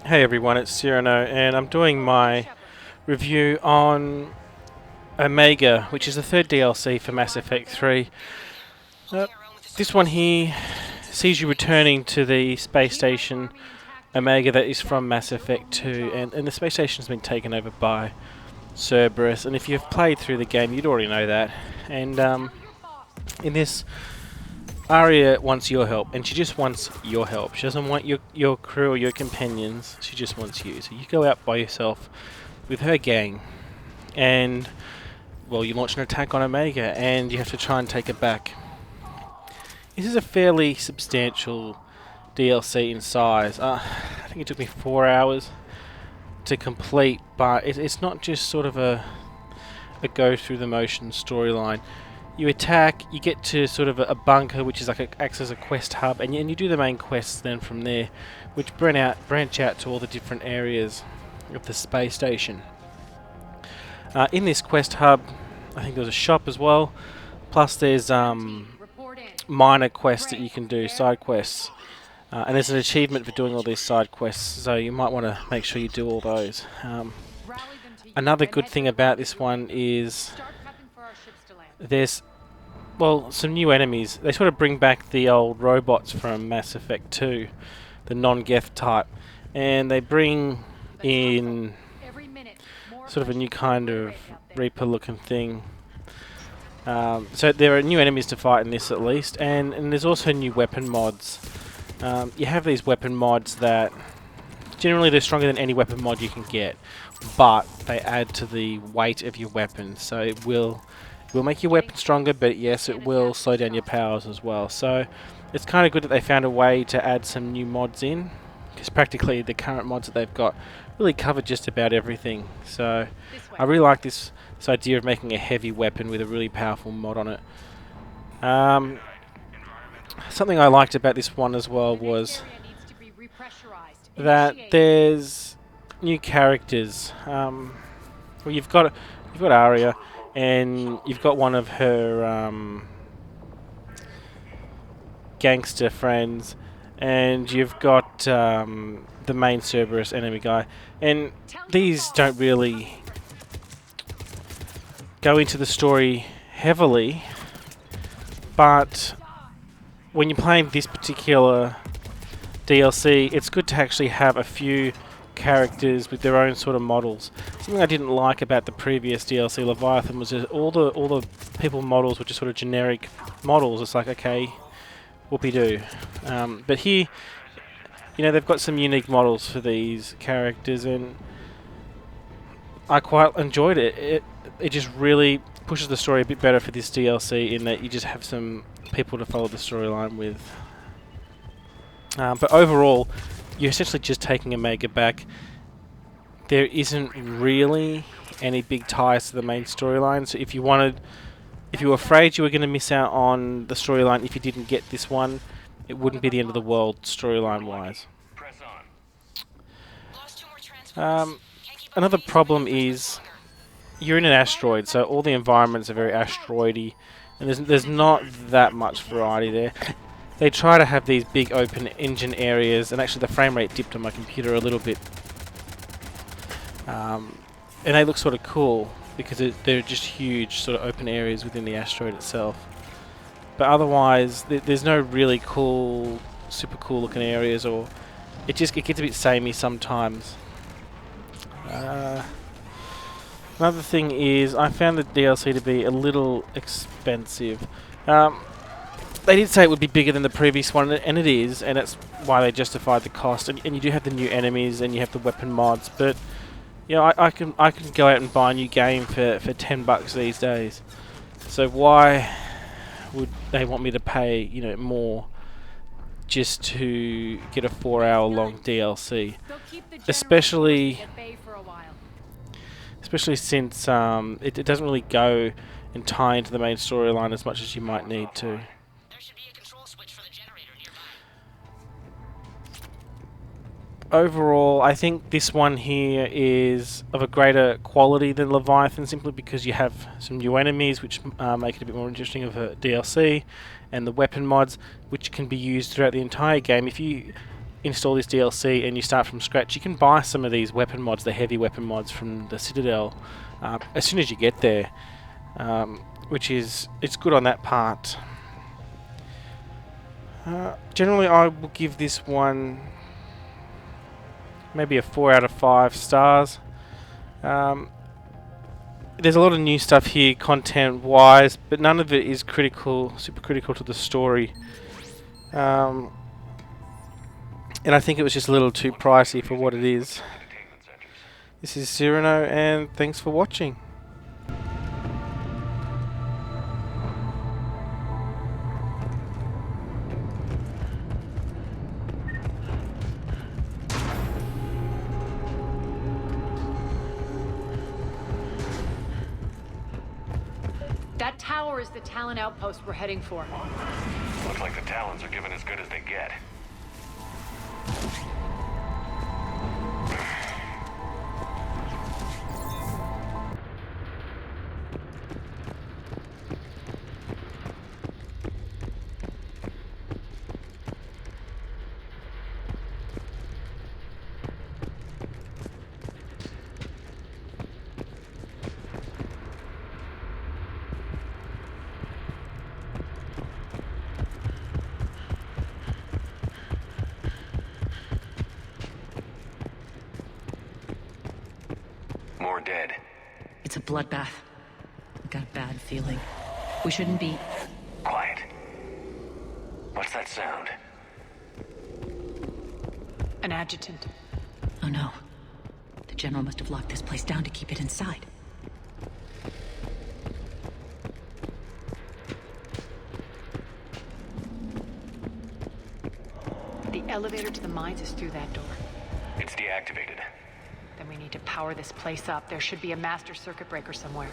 Hey everyone, it's Cyrano, and I'm doing my review on Omega, which is the third DLC for Mass Effect 3. Uh, this one here sees you returning to the space station Omega that is from Mass Effect 2, and the space station's been taken over by Cerberus, and if you've played through the game, you'd already know that. And in this, Aria wants your help, and she just wants your help. She doesn't want your crew or your companions. She just wants you. So you go out by yourself with her gang, and well, you launch an attack on Omega, and you have to try and take it back. This is a fairly substantial DLC in size. I think it took me 4 hours to complete, but it's not just sort of a go through the motion storyline. You attack, you get to sort of a bunker, which is like acts as a quest hub, and you do the main quests then from there, which branch out to all the different areas of the space station. In this quest hub, I think there's a shop as well, plus there's minor quests that you can do, side quests, and there's an achievement for doing all these side quests, so you might want to make sure you do all those. Another good thing about this one is there's, well, some new enemies. They sort of bring back the old robots from Mass Effect 2, the non-Geth type, and they bring in sort of a new kind of Reaper looking thing. So there are new enemies to fight in this at least, and there's also new weapon mods. You have these weapon mods that generally they're stronger than any weapon mod you can get, but they add to the weight of your weapon, so it will make your weapon stronger, but yes, it will slow down your powers as well. So it's kind of good that they found a way to add some new mods in, because practically the current mods that they've got really cover just about everything. So I really like this idea of making a heavy weapon with a really powerful mod on it. Something I liked about this one as well was that there's new characters. Well, you've got Aria, and you've got one of her gangster friends, and you've got the main Cerberus enemy guy, and these don't really go into the story heavily, but when you're playing this particular DLC, it's good to actually have a few characters with their own sort of models. Something I didn't like about the previous DLC Leviathan was that all the people models were just sort of generic models. It's like, okay, whoopee-doo. But here, you know, they've got some unique models for these characters, and I quite enjoyed it. It just really pushes the story a bit better for this DLC in that you just have some people to follow the storyline with. But overall, you're essentially just taking Omega back. There isn't really any big ties to the main storyline, so if you were afraid you were going to miss out on the storyline if you didn't get this one, it wouldn't be the end of the world storyline wise. Another problem is you're in an asteroid, so all the environments are very asteroidy, and there's not that much variety there. They try to have these big open engine areas, and actually the frame rate dipped on my computer a little bit. And they look sort of cool because they're just huge sort of open areas within the asteroid itself. But otherwise, there's no really cool, super cool looking areas, or it gets a bit samey sometimes. Another thing is I found the DLC to be a little expensive. They did say it would be bigger than the previous one, and it is, and that's why they justified the cost. And you do have the new enemies, and you have the weapon mods, but you know, I can go out and buy a new game for $10 these days. So why would they want me to pay, you know, more just to get a 4-hour long DLC? Especially since it doesn't really go and tie into the main storyline as much as you might need to. Overall, I think this one here is of a greater quality than Leviathan, simply because you have some new enemies which make it a bit more interesting of a DLC, and the weapon mods which can be used throughout the entire game. If you install this DLC and you start from scratch, you can buy some of these weapon mods, the heavy weapon mods from the Citadel, as soon as you get there, which is, it's good on that part. Generally I will give this one maybe a 4 out of 5 stars. There's a lot of new stuff here content wise, but none of it is super critical to the story. And I think it was just a little too pricey for what it is. This is Cyrano, and thanks for watching. That tower is the Talon outpost we're heading for. Looks like the Talons are giving as good as they get. More dead. It's a bloodbath. I got a bad feeling. We shouldn't be... Quiet. What's that sound? An adjutant. Oh no. The General must have locked this place down to keep it inside. The elevator to the mines is through that door. It's deactivated. Then we need to power this place up. There should be a master circuit breaker somewhere.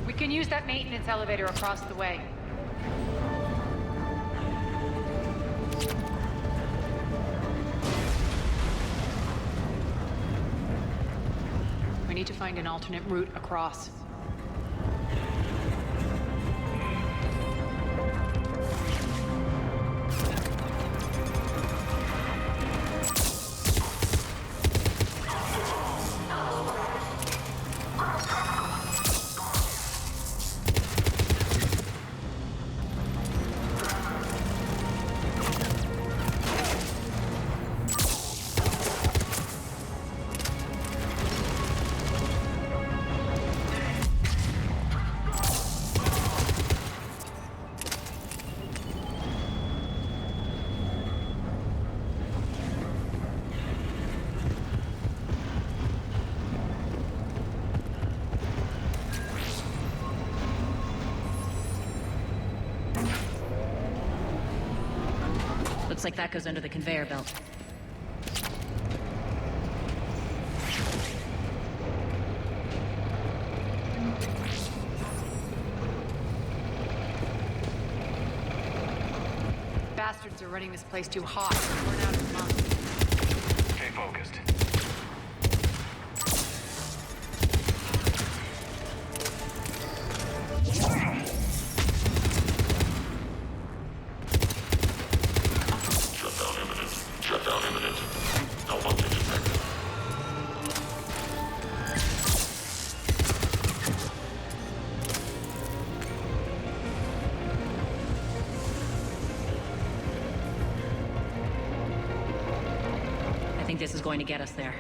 We can use that maintenance elevator across the way. We need to find an alternate route across. Looks like that goes under the conveyor belt. Bastards are running this place too hot. We're out of months. Stay focused. Shutdown imminent. Shutdown imminent. Malfunction detected. I think this is going to get us there.